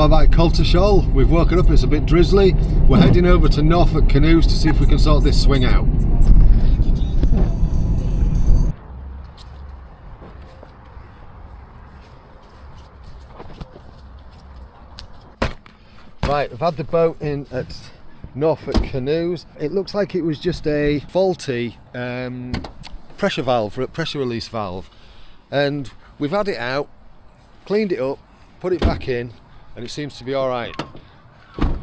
Bye-bye Coulter Shoal. We've woken up, it's a bit drizzly. We're heading over to Norfolk Canoes to see if we can sort this swing out. Right, I've had the boat in at Norfolk Canoes. It looks like it was just a faulty pressure release valve, and we've had it out, cleaned it up, put it back in, and it seems to be alright.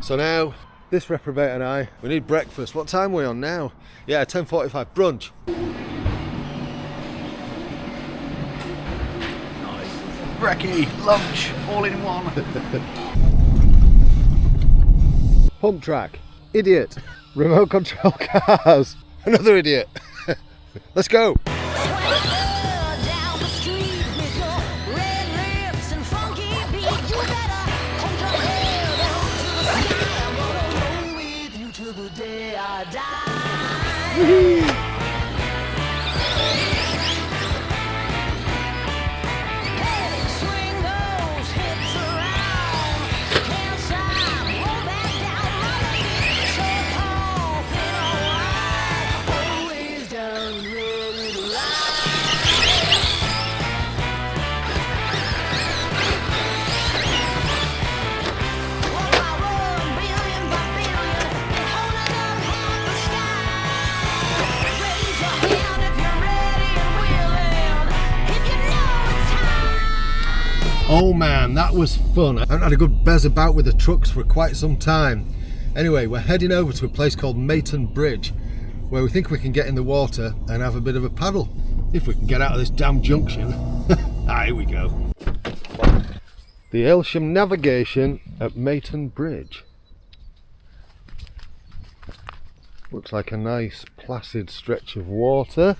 So now, this reprobate and I, we need breakfast. What time are we on now? Yeah, 10:45, brunch. Nice. Brekkie, lunch, all in one. Pump track, idiot. Remote control cars, another idiot. Let's go. Oh man, that was fun. I haven't had a good bez about with the trucks for quite some time. Anyway, we're heading over to a place called Mayton Bridge, where we think we can get in the water and have a bit of a paddle. If we can get out of this damn junction. Here we go. The Aylsham navigation at Mayton Bridge. Looks like a nice placid stretch of water.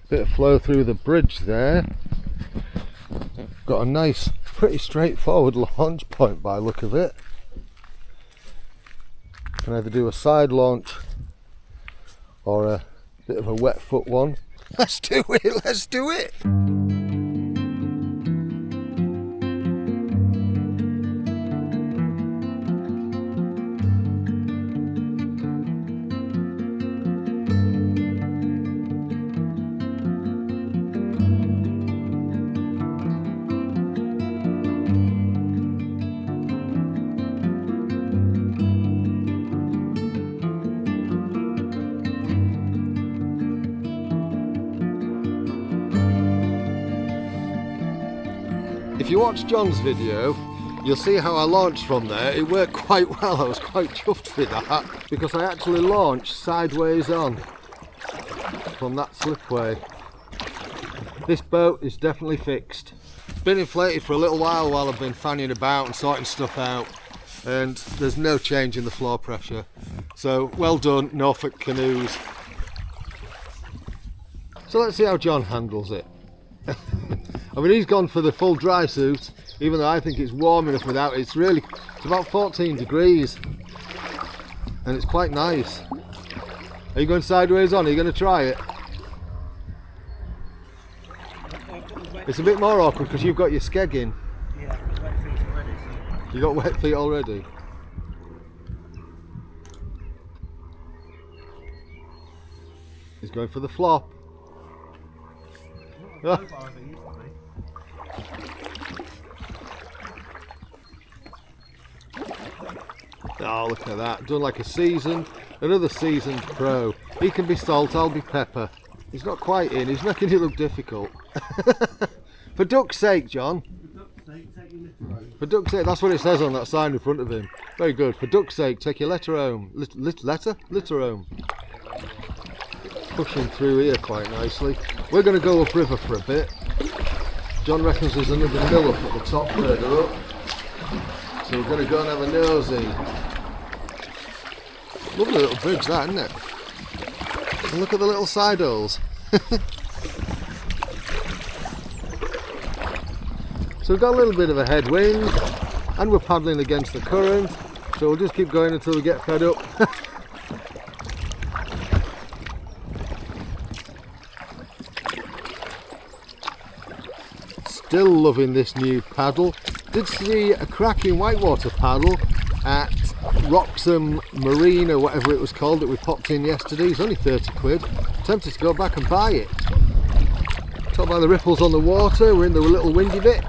Bit of flow through the bridge there. Got a nice, pretty straightforward launch point by the look of it. Can either do a side launch or a bit of a wet foot one. Let's do it, let's do it! If you watch John's video, you'll see how I launched from there. It worked quite well. I was quite chuffed with that because I actually launched sideways on from that slipway. This boat is definitely fixed. It's been inflated for a little while I've been fanning about and sorting stuff out, and there's no change in the floor pressure. So well done, Norfolk Canoes. So let's see how John handles it. I mean, he's gone for the full dry suit, even though I think it's warm enough without it. It's about 14 degrees and it's quite nice. Are you going sideways on? Are you going to try it? It's a bit more awkward because you've got your skeg in. Yeah, wet feet already. You got wet feet already? He's going for the flop. Oh, look at that. Done like another seasoned pro. He can be salt, I'll be pepper. He's not quite in, he's making it look difficult. For duck's sake, John. For duck's sake, that's what it says on that sign in front of him. Very good. For duck's sake, take your letter home. Litter home. Pushing through here quite nicely. We're going to go upriver for a bit. John reckons there's another mill up at the top further up. So we're going to go and have a nosy. Lovely little bridge that, isn't it? And look at the little side holes. So we've got a little bit of a headwind and we're paddling against the current, so we'll just keep going until we get fed up. Still loving this new paddle. Did see a cracking whitewater paddle at Wroxham Marine or whatever it was called that we popped in yesterday. It's only 30 quid. Tempted to go back and buy it. Talk about the ripples on the water. We're in the little windy bit.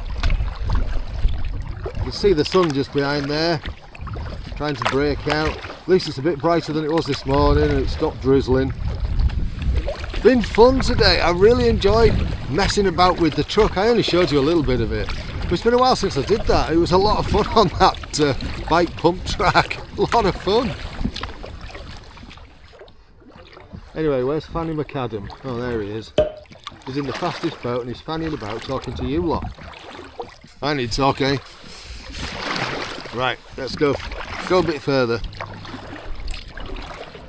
You can see the sun just behind there, trying to break out. At least it's a bit brighter than it was this morning and it stopped drizzling. Been fun today. I really enjoyed messing about with the truck. I only showed you a little bit of it. But it's been a while since I did that. It was a lot of fun on that bike pump track. A lot of fun. Anyway, where's Fanny McAdam? Oh, there he is. He's in the fastest boat and he's fanning about talking to you lot. I need talking. Right, let's go a bit further.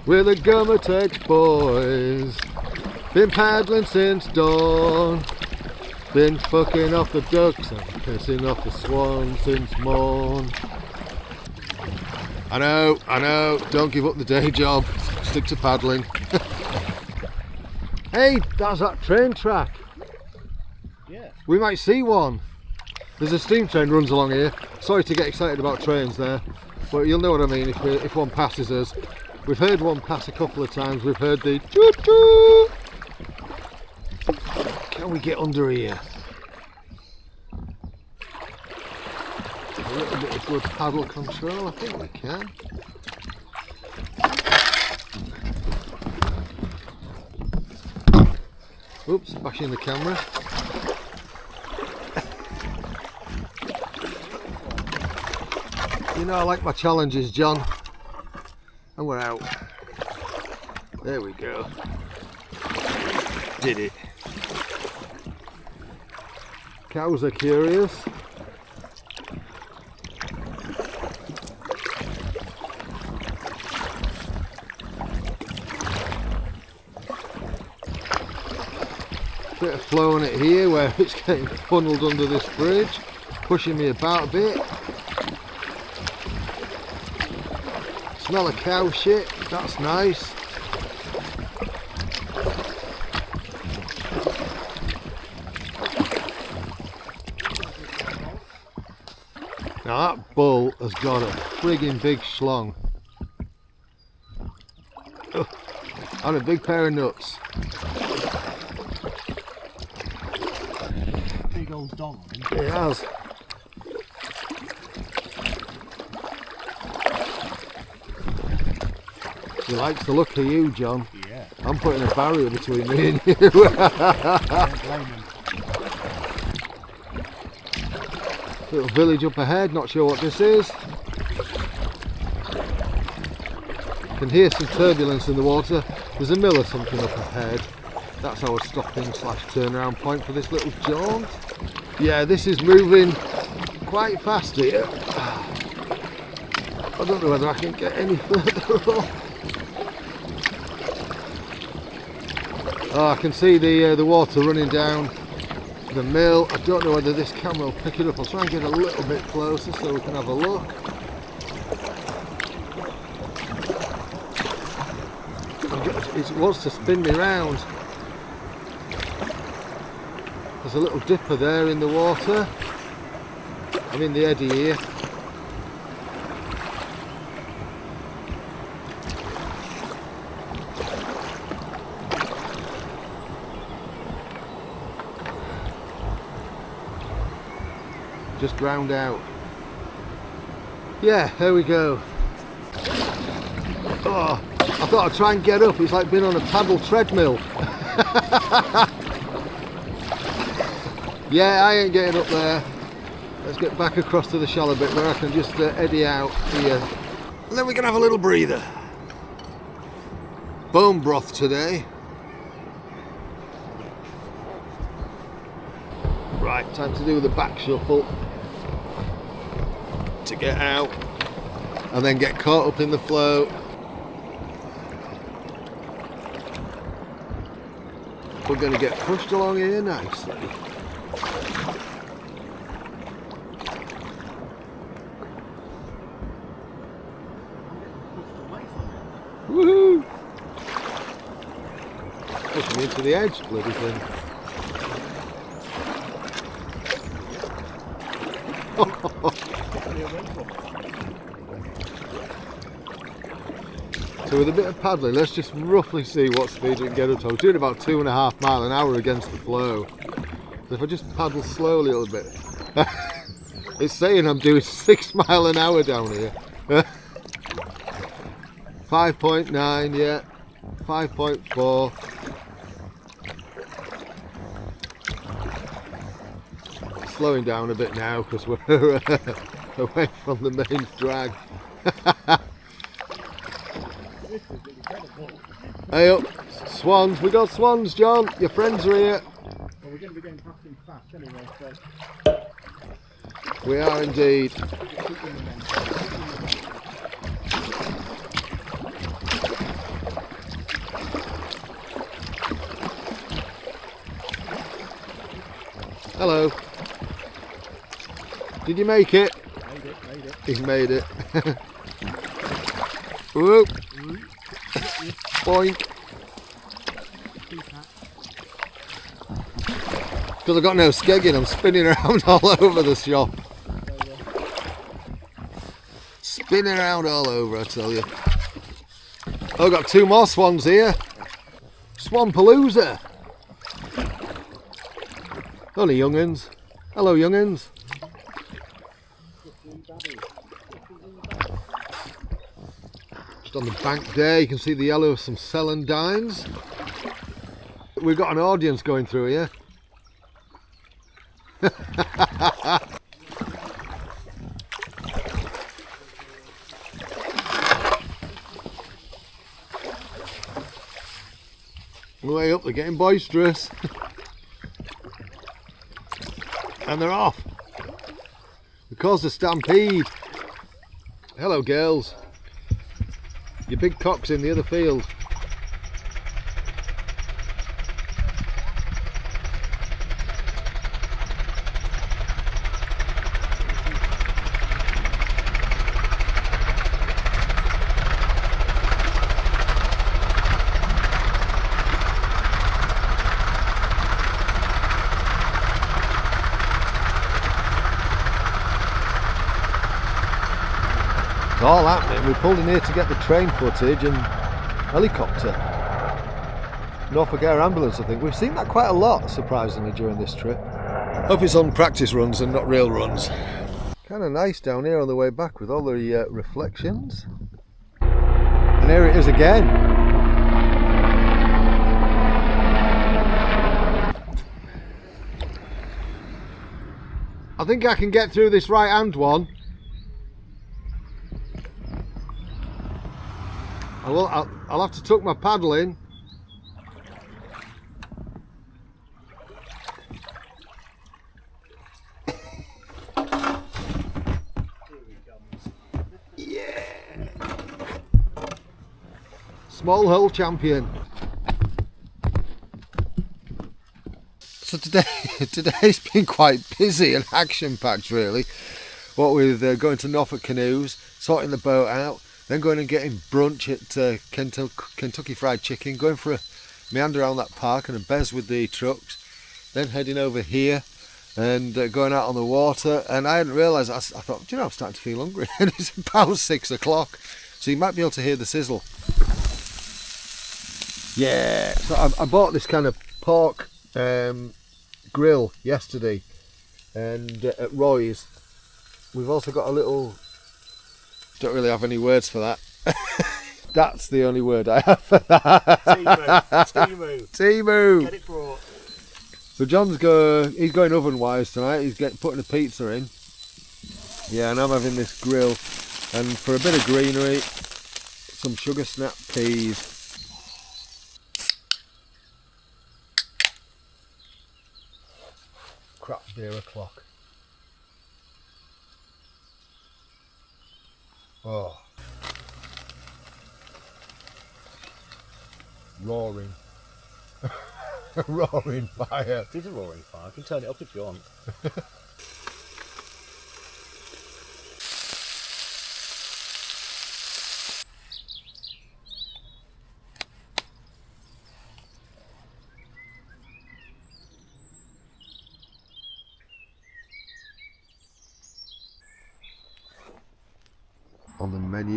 We're the Gumotex boys. Been paddling since dawn. Been fucking off the ducks and pissing off the swans since morn. I know, don't give up the day job. Stick to paddling. Hey, that's that train track. Yeah. We might see one. There's a steam train runs along here. Sorry to get excited about trains there, but you'll know what I mean if one passes us. We've heard one pass a couple of times. We've heard the choo-choo. Can we get under here? A little bit of good paddle control, I think we can. Oops, bashing the camera. You know I like my challenges, John. And we're out. There we go. Did it. Cows are curious. Bit of flow on it here where it's getting funneled under this bridge, pushing me about a bit. Smell of cow shit, that's nice. Now that bull has got a friggin' big schlong. Oh, and a big pair of nuts. Big old dog. It has. He likes the look of you, John. Yeah. I'm putting a barrier between me and you. Don't blame him. Little village up ahead, not sure what this is. Can hear some turbulence in the water. There's a mill or something up ahead. That's our stopping / turnaround point for this little jaunt. Yeah, this is moving quite fast here. I don't know whether I can get any further up. Oh, I can see the water running down the mill. I don't know whether this camera will pick it up. I'll try and get a little bit closer so we can have a look. It wants to spin me round. There's a little dipper there in the water. I'm in the eddy here. Just ground out. Yeah, there we go. Oh, I thought I'd try and get up. It's like being on a paddle treadmill. Yeah, I ain't getting up there. Let's get back across to the shallow bit where I can just eddy out here. And then we can have a little breather. Bone broth today. Right, time to do the back shuffle to get out and then get caught up in the flow. We're going to get pushed along here nicely. Woohoo! Pushing me into the edge, bloody thing. So with a bit of paddling, let's just roughly see what speed we can get up to. I was doing about 2.5 miles an hour against the flow. So if I just paddle slowly a little bit, it's saying I'm doing 6 miles an hour down here. 5.9, yeah, 5.4. Slowing down a bit now because we're away from the main drag. Hey up, swans, we got swans, John, your friends are here. Well, we're going to be going past them fast anyway, so... We are indeed. Hello. Did you make it? Made it. He made it. Whoop. Boink. Because I've got no skegging, I'm spinning around all over the shop. Spinning around all over, I tell you. Oh, I've got 2 more swans here. Swanpalooza. Only young'uns. Hello, young'uns. Just on the bank there, you can see the yellow of some celandines. We've got an audience going through here. Way up, they're getting boisterous. And they're off. We caused a stampede. Hello, girls. Your big cock's in the other field. All happening. We pulled in here to get the train footage and helicopter. Norfolk Air Ambulance, I think. We've seen that quite a lot, surprisingly, during this trip. Hope it's on practice runs and not real runs. Kind of nice down here on the way back with all the reflections. And here it is again. I think I can get through this right hand one. I'll have to tuck my paddle in. Yeah. Small hole champion. So today's been quite busy and action packed really. What with going to Norfolk Canoes, sorting the boat out, then going and getting brunch at Kentucky Fried Chicken, going for a meander around that park and a bez with the trucks, then heading over here and going out on the water. And I hadn't realised, I thought, do you know, I'm starting to feel hungry. And it's about 6 o'clock, so you might be able to hear the sizzle. Yeah, so I bought this kind of pork grill yesterday, and at Roy's. We've also got a little... Don't really have any words for that. That's the only word I have for that. Timu. Timu. Get it brought. So John's he's going oven wise tonight. He's putting a pizza in. Yeah, and I'm having this grill. And for a bit of greenery, some sugar snap peas. Crap beer o'clock. Oh. Roaring. Roaring fire. It is a roaring fire. I can turn it up if you want.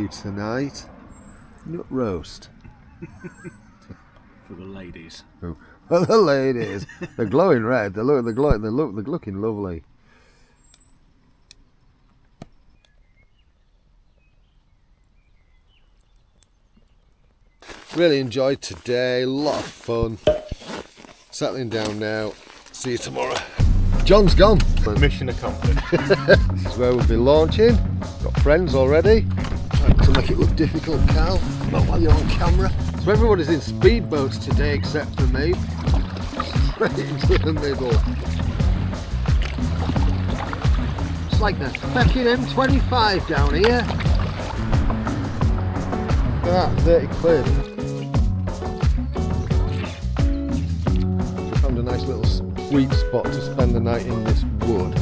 you tonight. Nut roast. For the ladies. Oh, well, the ladies. They're glowing red. They're looking lovely. Really enjoyed today. A lot of fun. Settling down now. See you tomorrow. John's gone. Mission accomplished. This is where we'll be launching. Got friends already. Trying to make it look difficult, Cal. Not while you're on camera. So everybody's in speedboats today except for me. Straight into the middle. It's like the fucking M25 down here. Look at that, 30 quid. We found a nice little sweet spot to spend the night in this wood.